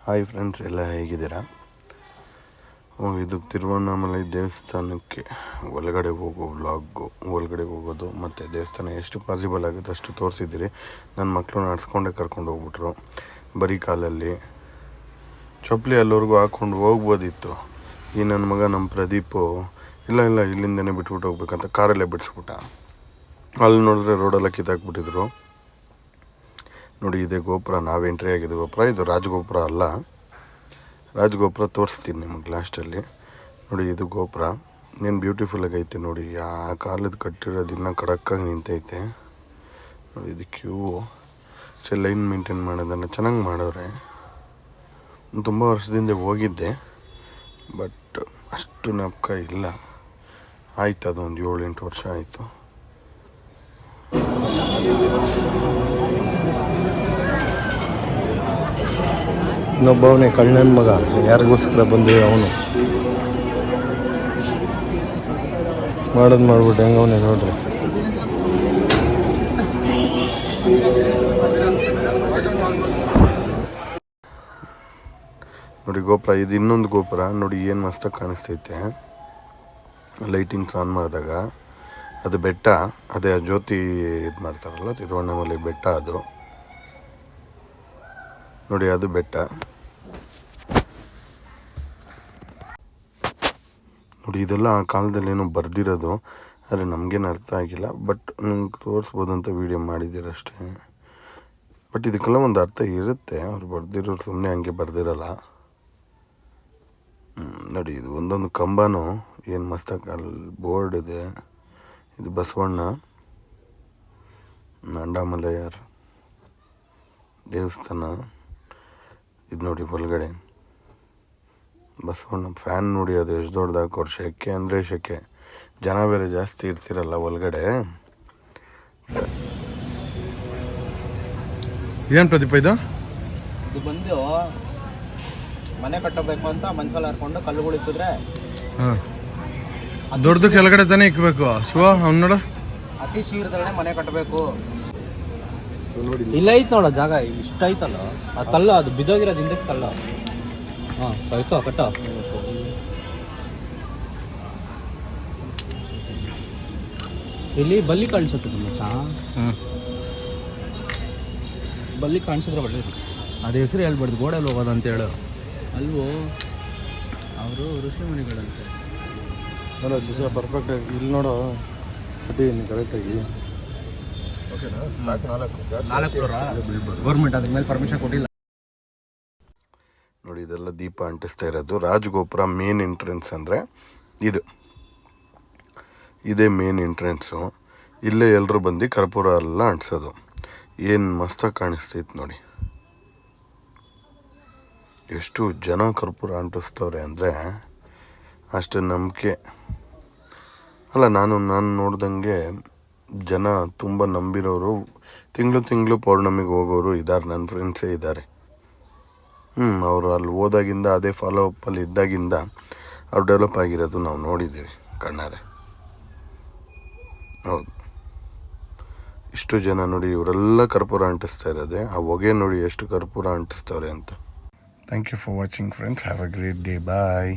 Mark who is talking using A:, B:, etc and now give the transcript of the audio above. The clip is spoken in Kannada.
A: ಹಾಯ್ ಫ್ರೆಂಡ್ಸ್, ಎಲ್ಲ ಹೇಗಿದ್ದೀರಾ? ಇದು ತಿರುವಣ್ಣಾಮಲೈ ದೇವಸ್ಥಾನಕ್ಕೆ ಒಳಗಡೆ ಹೋಗೋ ವ್ಲಾಗು, ಒಳಗಡೆ ಹೋಗೋದು ಮತ್ತು ದೇವಸ್ಥಾನ ಎಷ್ಟು ಪಾಸಿಬಲ್ ಆಗುತ್ತೆ ಅಷ್ಟು ತೋರಿಸಿದ್ದೀರಿ. ನನ್ನ ಮಕ್ಕಳು ನಡ್ಸ್ಕೊಂಡೇ ಕರ್ಕೊಂಡು ಹೋಗ್ಬಿಟ್ರು. ಬರೀ ಕಾಲಲ್ಲಿ ಚಪ್ಪಲಿ ಅಲ್ಲಿವರೆಗೂ ಹಾಕ್ಕೊಂಡು ಹೋಗ್ಬೋದಿತ್ತು. ಈ ನನ್ನ ಮಗ ನಮ್ಮ ಪ್ರದೀಪು ಇಲ್ಲ ಇಲ್ಲಿಂದನೇ ಬಿಟ್ಬಿಟ್ಟು ಹೋಗ್ಬೇಕಂತ ಕಾರಲ್ಲೇ ಬಿಡಿಸ್ಬಿಟ್ಟ. ಅಲ್ಲಿ ನೋಡಿದ್ರೆ ರೋಡೆಲ್ಲ ಕಿತ್ತಾಕ್ಬಿಟ್ಟಿದ್ರು. ನೋಡಿ, ಇದೇ ಗೋಪುರ, ನಾವು ಎಂಟ್ರಿ ಆಗಿದೆ ಗೋಪುರ. ಇದು ರಾಜಗೋಪುರ ಅಲ್ಲ, ರಾಜಗೋಪುರ ತೋರಿಸ್ತೀನಿ ನಿಮಗೆ ಲಾಸ್ಟಲ್ಲಿ. ನೋಡಿ, ಇದು ಗೋಪುರ ಏನು ಬ್ಯೂಟಿಫುಲ್ಲಾಗಿ ಐತೆ ನೋಡಿ. ಆ ಕಾಲದ ಕಟ್ಟಿರೋದು ಇನ್ನೂ ಕಡಕ್ಕಾಗಿ ನಿಂತೈತೆ ನೋಡಿ. ಇದು ಕ್ಯೂ ಲೈನ್ ಮೇಂಟೈನ್ ಮಾಡೋದನ್ನು ಚೆನ್ನಾಗಿ ಮಾಡೋರೆ. ತುಂಬ ವರ್ಷದಿಂದ ಹೋಗಿದ್ದೆ, ಬಟ್ ಅಷ್ಟು ಜ್ಞಾಪಕ ಇಲ್ಲ. ಆಯ್ತು, ಅದೊಂದು 7-8 ವರ್ಷ ಆಯಿತು.
B: ಇನ್ನೊಬ್ಬವನೇ ಕಳ್ಳನ ಮಗ, ಯಾರಿಗೋಸ್ಕರ ಬಂದಿರೋ ಅವನು ಮಾಡ್ಬಿಟ್ಟು ಹೆಂಗವನೇ ನೋಡ್ರಿ.
A: ನೋಡಿ ಗೋಪುರ, ಇದು ಇನ್ನೊಂದು ಗೋಪುರ ನೋಡಿ, ಏನು ಮಸ್ತಾಗಿ ಕಾಣಿಸ್ತೈತೆ ಲೈಟಿಂಗ್ಸ್ ಆನ್ ಮಾಡಿದಾಗ. ಅದು ಬೆಟ್ಟ, ಅದೇ ಜ್ಯೋತಿ ಇದು ಮಾಡ್ತಾರಲ್ಲ ತಿರುವಣ್ಣಾಮಲೈ ಬೆಟ್ಟ, ಅದು ನೋಡಿ, ಅದು ಬೆಟ್ಟ ನೋಡಿ. ಇದೆಲ್ಲ ಆ ಕಾಲದಲ್ಲಿ ಏನೋ ಬರ್ದಿರೋದು, ಆದರೆ ನಮಗೇನು ಅರ್ಥ ಆಗಿಲ್ಲ, ಬಟ್ ನಿಮ್ಗೆ ತೋರಿಸ್ಬೋದು ಅಂತ ವೀಡಿಯೋ ಮಾಡಿದ್ದೀರಷ್ಟೇ. ಬಟ್ ಇದಕ್ಕೆಲ್ಲ ಒಂದು ಅರ್ಥ ಇರುತ್ತೆ, ಅವ್ರು ಬರ್ದಿರೋರು ಸುಮ್ಮನೆ ಹಂಗೆ ಬರ್ದಿರಲ್ಲ. ನೋಡಿ, ಇದು ಒಂದೊಂದು ಕಂಬನೂ ಏನು ಮಸ್ತಾಗಿ ಅಲ್ಲಿ ಬೋರ್ಡ್ ಇದೆ. ಇದು ಬಸವಣ್ಣ ಅಣ್ಣಾಮಲೈಯರ್ ದೇವಸ್ಥಾನ. ಇದು ನೋಡಿ ಒಳಗಡೆ ಬಸವಣ್ಣ ಫ್ಯಾನ್ ನೋಡಿ, ಅದು ಎಷ್ಟು ದೊಡ್ಡದಾಗಿ ಅವ್ರು. ಶೆಕೆ ಅಂದರೆ ಶೆಕೆ, ಜನ ಬೇರೆ ಜಾಸ್ತಿ ಇರ್ತಿರಲ್ಲ ಒಳಗಡೆ.
B: ಏನು ಪ್ರದೀಪ ಇದು
C: ಬಂದು ಮನೆ ಕಟ್ಟಬೇಕು ಅಂತ ಮನ್ಸಲ್ಲಿ ಹರ್ಕೊಂಡು ಕಲ್ಲುಗಳು ಇಕ್ಕಿದ್ರೆ
B: ದೊಡ್ಡದು ಕೆಳಗಡೆ ತಾನೇ ಇಕ್ಬೇಕು. ಶಿವ ಅವ್ನು ನೋಡು,
C: ಅತಿ ಶೀಘ್ರದಲ್ಲೇ ಮನೆ ಕಟ್ಟಬೇಕು. ಇಲ್ಲ ಐತ್ ನೋಡ ಜಾಗ, ಇಷ್ಟ ಐತಲ್ಲ ಆ ಕಲ್ಲ, ಅದು ಬಿದ್ದೋಗಿರೋದು ಹಿಂದಕ್ಕೆ ಕಲ್ಲ. ಕಳ್ಕೊ ಕಟ್ಟ. ಇಲ್ಲಿ ಬಲ್ಲಿ ಕಾಣಿಸುತ್ತೆ ಮಚ್ಚ, ಬಲ್ಲಿ ಕಾಣಿಸಿದ್ರೆ ಒಳ್ಳೇದು. ಅದು ಹೆಸರು ಹೇಳ್ಬಾರ್ದು, ಗೋಡೆಯಲ್ಲಿ ಹೋಗೋದು ಅಂತ ಹೇಳು. ಅಲ್ವೋ, ಅವರು ಋಷಿ ಮುನಿಗಳಂತೆ.
B: ಅಲ್ಲ ದಿವಸ ಪರ್ಫೆಕ್ಟಾಗಿ ಇಲ್ಲಿ ನೋಡೋ ಕರೆಕ್ಟಾಗಿ.
C: ಗೌರ್ಮೆಂಟ್ ಅದ್ರ ಮೇಲೆ ಪರ್ಮಿಷನ್ ಕೊಟ್ಟಿಲ್ಲ
A: ನೋಡಿ. ಇದೆಲ್ಲ ದೀಪ ಅಂಟಿಸ್ತಾ ಇರೋದು. ರಾಜಗೋಪುರ ಮೇನ್ ಎಂಟ್ರೆನ್ಸ್ ಅಂದರೆ ಇದೇ ಮೇನ್ ಎಂಟ್ರೆನ್ಸು. ಇಲ್ಲೇ ಎಲ್ಲರೂ ಬಂದು ಕರ್ಪೂರ ಎಲ್ಲ ಅಂಟಿಸೋದು. ಏನು ಮಸ್ತಾಗಿ ಕಾಣಿಸ್ತೈತೆ ನೋಡಿ, ಎಷ್ಟು ಜನ ಕರ್ಪೂರ ಅಂಟಿಸ್ತವ್ರೆ ಅಂದರೆ ಅಷ್ಟು ನಂಬಿಕೆ ಅಲ್ಲ. ನಾನು ನೋಡ್ದಂಗೆ ಜನ ತುಂಬ ನಂಬಿರೋರು, ತಿಂಗಳು ಪೌರ್ಣಮಿಗೆ ಹೋಗೋರು ಇದ್ದಾರೆ. ನನ್ನ ಫ್ರೆಂಡ್ಸೇ ಇದ್ದಾರೆ. ಅವರು ಅಲ್ಲಿ ಹೋದಾಗಿಂದ, ಅದೇ ಫಾಲೋ ಅಪ್ಪಲ್ಲಿ ಇದ್ದಾಗಿಂದ ಅವ್ರು ಡೆವಲಪ್ ಆಗಿರೋದು ನಾವು ನೋಡಿದ್ದೀವಿ ಕಣ್ಣಾರೆ. ಹೌದು, ಇಷ್ಟು ಜನ ನೋಡಿ, ಇವರೆಲ್ಲ ಕರ್ಪೂರ ಅಂಟಿಸ್ತಾ ಇರೋದೆ. ಆ ಹೊಗೆ ನೋಡಿ ಎಷ್ಟು ಕರ್ಪೂರ ಅಂಟಿಸ್ತವ್ರೆ ಅಂತ. Thank you for watching friends. Have a great day. Bye.